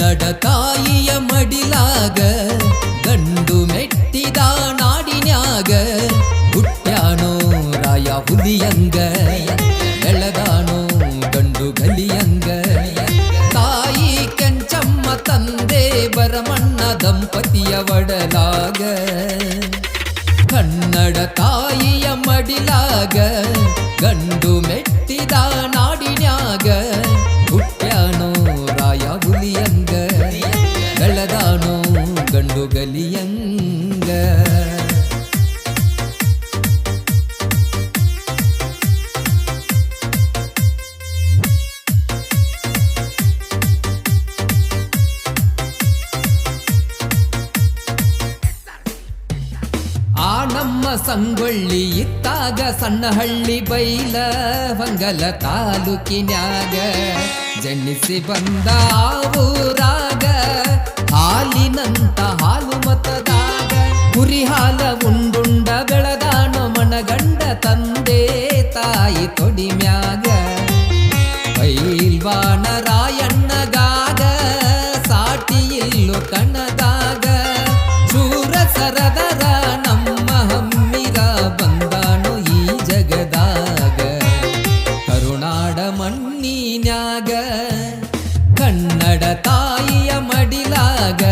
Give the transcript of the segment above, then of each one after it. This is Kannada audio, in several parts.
ಕನ್ನಡ ತಾಯಿಯ ಮಡಿಲಾಗ ಗಂಡು ಮೆಟ್ಟಿದ ನಾಡಿನ್ಯಾಗ ಹುಟ್ಟ್ಯಾನೋ ರಾಯ ಹುಲಿಯಂಗ ಬೆಳೆದಾನೋ ಗಂಡು ಗಲಿಯಂಗ ತಾಯಿ ಕೆಂಚಮ್ಮ ತಂದೆ ಭರಮಣ್ಣ ದಂಪತಿಯ ಒಡಲಾಗ ಕನ್ನಡ ತಾಯಿಯ ಮಡಿಲಾಗ ಗಂಡು ಮೆಟ್ಟಿದ ನಾಡಿನ್ಯಾಗ ಹುಟ್ಟ್ಯಾನೋ ರಾಯ ಹುಲಿಯಂಗ ಬೆಳೆದಾನೋ ಗಂಡು ಗಲಿಯಂಗ ಆ ನಮ್ಮ ಸಂಗೊಳ್ಳಿ ಇತ್ತಾಗ ಸಣ್ಣಹಳ್ಳಿ ಬೈಲ ಹೊಂಗಲ ತಾಲೂಕಿನ್ಯಾಗ ಜನಿಸಿ ಬಂದ ಊರಾಗ ಹಾಲಿನಂತ ಹಾಲು ಮತದಾಗ ಕುರಿ ಹಾಲ ಉಂಡುಂಡ ಬೆಳೆದಾನೋ ಮನಗಂಡ ತಂದೆ ತಾಯಿ ತೊಡಿಮ್ಯಾಗ ಪೈಲ್ವಾನ ರಾಯಣ್ಣಗಾಗ ಸಾಟಿ ಇಲ್ಲು ಕಣದಾಗ ಶೂರ ಸರದರ ನಮ್ಮ ಹಮ್ಮಿಗ ಬಂದಾನು ಈ ಜಗದಾಗ ಕರುನಾಡ ಮಣ್ಣಿನ್ಯಾಗ ಕನ್ನಡ ತಾಯಿಯ ಮಡಿಲಾಗ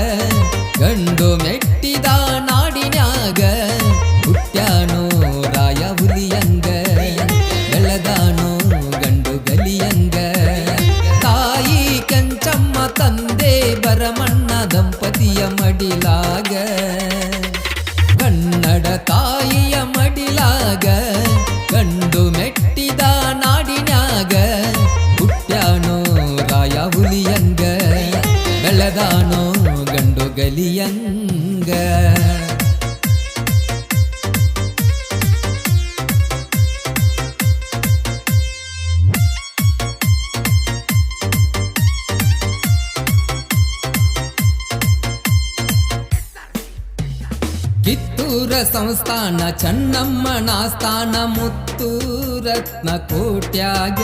ಗಂಡು ಮೆಟ್ಟಿದ ನಾಡಿನ್ಯಾಗ ಹುಟ್ಟ್ಯಾನೋ ರಾಯ ಹುಲಿಯಂಗ ಬೆಳೆದಾನೋ ಗಂಡು ಗಲಿಯಂಗ ತಾಯಿ ಕೆಂಚಮ್ಮ ತಂದೆ ಭರಮಣ್ಣ ದಂಪತಿಯ ಮಡಿಲಾಗ ಕನ್ನಡ ತಾಯಿಯ ಮಡಿಲಾಗ ಗಂಡು ಮೆಟ್ಟಿದ ನಾಡಿನ್ಯಾಗ ಹುಟ್ಟ್ಯಾನೋ ರಾಯ ಹುಲಿಯಂಗ ಬೆಳೆದಾನೋ ಗಂಡು ಗಲಿಯಂಗ ಕಿತ್ತೂರ ಸಂಸ್ಥಾನ ಚನ್ನಮ್ಮನ ಸ್ಥಾನ ಮುತ್ತು ರತ್ನ ಕೋಟ್ಯಾಗ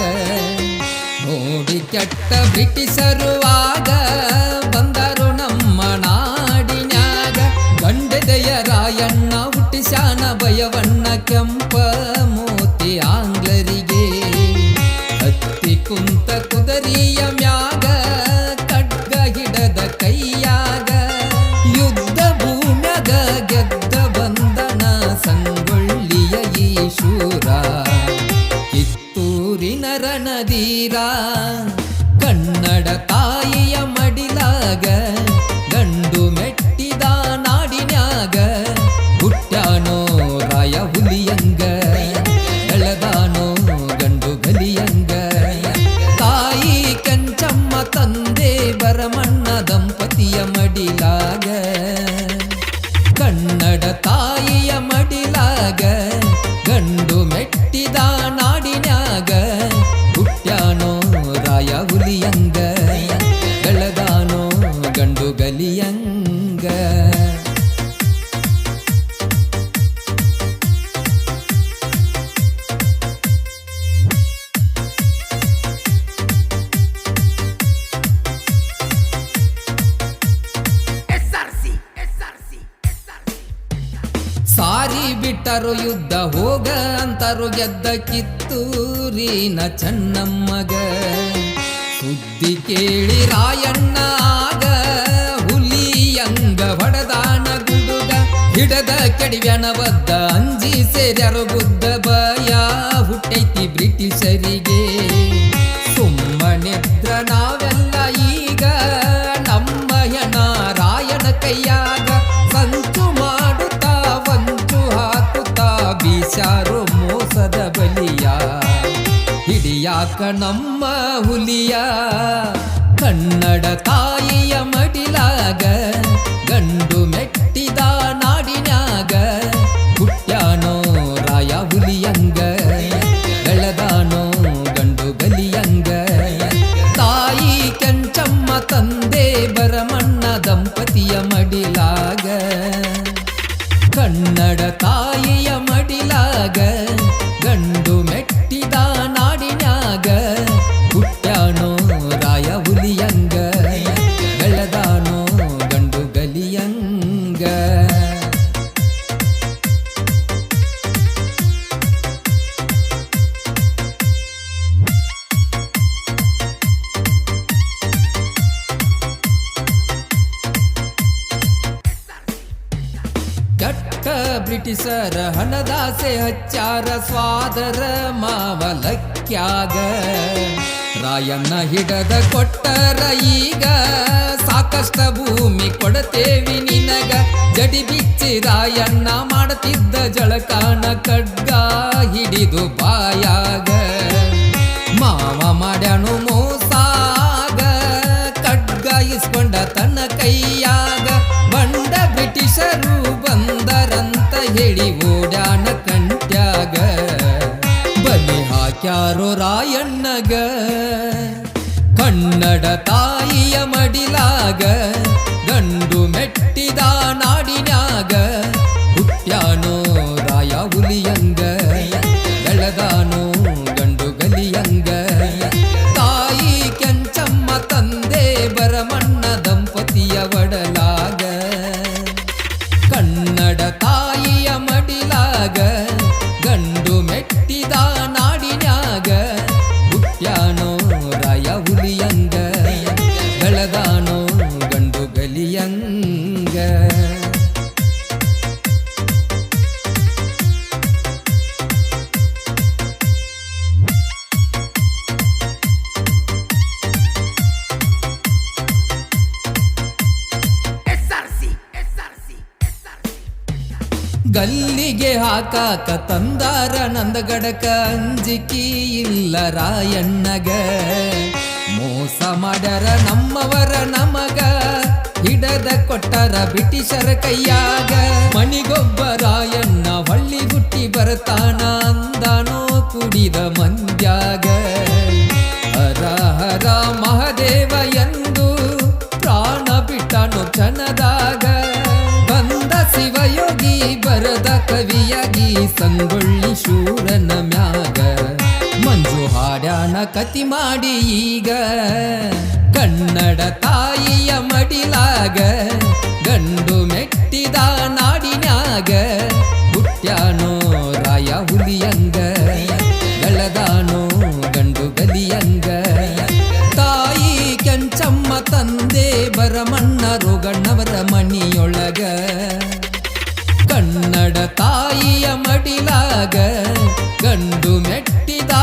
ನೋಡಿ ಕೆಟ್ಟ ಬ್ರಿಟಿಷರು ಆಗ ಬಂದರು ನಮ್ಮ ನಾಡಿನ್ಯಾಗ ಗಂಡೆದೆಯ ರಾಯಣ್ಣ ಹುಟ್ಟಿಸ್ಯಾನ ಭಯವಣ್ಣ ಕೆಂಪ ಮೋತಿ ಆಂಗ್ಲರಿಗೆ ಹತ್ತಿ ಕುಂತ ಕುದರಿಯ ಮ್ಯಾಗ ಖಡ್ಗ ಹಿಡದ ಕೈಯಾಗ ಯುದ್ಧ ಭೂಮ್ಯಾಗ ಗೆದ್ದ ಬಂದನ ಸಂಗೊಳ್ಳಿಯ ಈ ಶೂರ ಕಿತ್ತೂರಿನ ರಣಧೀರ ಕನ್ನಡ ತಾಯಿಯ ಮಡಿಲಾಗ ಗಂಡು ಮೆಟ್ಟಿದ ನಾಡಿನ್ಯಾಗ ಹುಟ್ಟ್ಯಾನೋ ರಾಯ ಹುಲಿಯಂಗ ಬೆಳೆದಾನೋ ಗಂಡು ಗಲಿಯಂಗ ತಾಯಿ ಕೆಂಚಮ್ಮ ತಂದೆ ಭರಮಣ್ಣ ದಂಪತಿಯ ಮಡಿಲಾಗ ಕನ್ನಡ ತಾಯಿಯ ಮಡಿಲಾಗ ಗಂಡು ಮೆಟ್ಟಿದ ನಾಡಿನ್ಯಾಗ ಹುಟ್ಟ್ಯಾನೋ ರಾಯ ಹುಲಿಯಂಗ ಬೆಳೆದಾನೋ ಗಂಡು ಗಲಿಯಂಗ ಸಾರಿ ಬಿಟ್ಟರು ಯುದ್ಧ ಹೋಗ ಅಂತರು ಗೆದ್ದ ಕಿತ್ತೂರಿನ ಚನ್ನಮ್ಮಗ ಸುದ್ದಿ ಕೇಳಿ ರಾಯಣ್ಣ ಆಗ ಹುಲಿಯಂಗ ಹೊಡೆದಾನ ಗುಡುಗ ಹಿಡದ ಕೆಡಿವ್ಯಾನವದ್ದ ಅಂಜಿ ಸೇರ್ಯಾರು ಬುದ್ಧ ಭಯ ಹುಟ್ಟೈತಿ ಬ್ರಿಟಿಷರಿಗೆ ಸುಮ್ಮನೆದ್ರ ನಾವೆಲ್ಲ ಈಗ ನಮ್ಮ ಹೆಣ ರಾಯಣ ಕೈಯಾಗ ಸಂಚು ಮಾಡುತ್ತಾ ವಂಚು ಹಾಕುತ್ತಾ ಬೀಸಾರು ಮೋಸದ ಬಲಿಯ ಹಿಡಿಯಾಕ ನಮ್ಮ ಹುಲಿಯ ಕನ್ನಡ ತಾಯಿಯ ಮಡಿಲಾಗ ಗಂಡು ಮೆಟ್ಟಿದ ನಾಡಿನ್ಯಾಗ ಹುಟ್ಟ್ಯಾನೋ ರಾಯ ಹುಲಿಯಂಗ ಬೆಳೆದಾನೋ ಗಂಡು ಗಲಿಯಂಗ ತಾಯಿ ಕೆಂಚಮ್ಮ ತಂದೆ ಭರಮಣ್ಣ ದಂಪತಿಯ ಮಡಿಲಾಗ ಕನ್ನಡ ತಾಯಿಯ ಮಡಿಲಾಗ ಗಂಡು ಮೆಟ್ಟಿದ ನಾಡಿನ್ಯಾಗ ಹುಟ್ಟ್ಯಾನೋ ರಾಯ ಹುಲಿಯಂಗ ಬೆಳೆದ ಬ್ರಿಟಿಷರ ಹಣದಾಸೆ ಹಚ್ಚಾರ ಸ್ವಾದರ ಮಾವಲಕ್ಯಾಗ ರಾಯಣ್ಣ ಹಿಡದ ಕೊಟ್ಟರ ಈಗ ಸಾಕಷ್ಟ ಭೂಮಿ ಕೊಡತೇವಿ ನಿನಗ ಜಡಿ ಬಿಚ್ಚಿ ರಾಯಣ್ಣ ಮಾಡುತ್ತಿದ್ದ ಜಳಕಾನ ಖಡ್ಗ ಹಿಡಿದು ಬಾಯಾಗ ಮಾವ ಮಾಡ್ಯಾನು ಮೋಸಾಗ ಖಡ್ಗ ಇಸ್ಕೊಂಡ ತನ್ನ ಕೈಯಾಗ ಬಂಡ ಬ್ರಿಟಿಷರು ಬಂದರಂತ ಹೇಳಿ ಓಡ್ಯಾನ ಕಂಟ್ಯಾಗ ಬಲಿ ಹಾಕ್ಯಾರೋ ರಾಯಣ್ಣಗ ಕನ್ನಡ ತಾಯಿಯ ಮಡಿಲಾಗ ಗಂಡು ಮೆಟ್ಟಿದ ನಾಡಿನ್ಯಾಗ ಹುಟ್ಟ್ಯಾನೋ ರಾಯ ಹುಲಿಯಂಗ ಬೆಳೆದಾನೋ ಗಂಡು ಗಲಿಯಂಗ ತಾಯಿ ಕೆಂಚಮ್ಮ ತಂದೆ ಬರಮಣ್ಣ ದಂಪತಿಯ ಒಡಲಾಗ ಕನ್ನಡ ತಾಯಿಯ ಮಡಿಲಾಗ ಗಂಡು ಮೆಟ್ಟಿದ ನಾಡಿನ್ಯಾಗ ಹುಟ್ಟ್ಯಾನೋ ರಾಯ ಹುಲಿಯಂಗ ಬೆಳೆದಾನೋ ಗಂಡು ಗಲಿಯಂಗ ಗಲ್ಲಿಗೆ ಹಾಕಾಕ ತಂದಾರ ನಂದಗಡಕ ಅಂಜಿಕಿ ಇಲ್ಲ ರಾಯಣ್ಣಗ ಮೋಸ ಮಾಡ್ಯಾರ ನಮ್ಮವರ ನಮಗ ಹಿಡದ ಕೊಟ್ಟರ ಬ್ರಿಟಿಷರ ಕೈಯಾಗ ಮಣಿಗೊಬ್ಬ ರಾಯಣ್ಣ ಹೊಳ್ಳಿ ಹುಟ್ಟಿ ಬರ್ತಾನ ಅಂದಾನೋ ಕುಡಿದ ಮಂದ್ಯಾಗ ಹರ ಹರ ಮಹದೇವ ಎಂದು ಪ್ರಾಣ ಬಿಟ್ಟನು ಕ್ಷಣದಾಗ ಬಂದ ಶಿವಯೋಗಿ ಬರದ ಕವಿಯಾಗಿ ಸಂಗೊಳ್ಳಿ ಶೂರನ ಮ್ಯಾಗ ಮಂಜು ಹಾಡ್ಯಾನ ಕತಿ ಮಾಡಿ ಈಗ ಕನ್ನಡ ತಾಯಿಯ ಮಡಿಲಾಗ ಗಂಡು ಮೆಟ್ಟಿದ ನಾಡಿನ್ಯಾಗ ಹುಟ್ಟ್ಯಾನೋ ರಾಯ ಹುಲಿಯಂಗ ಬೆಳೆದಾನೋ ಗಂಡು ಗಲಿಯಂಗ ತಾಯಿ ಕೆಂಚಮ್ಮ ತಂದೆ ಬರಮಣ್ಣ ರೋಗಣ್ಣವರ ಮಣಿಯೊಳಗ ಕನ್ನಡ ತಾಯಿಯ ಮಡಿಲಾಗ ಗಂಡು ಮೆಟ್ಟಿದ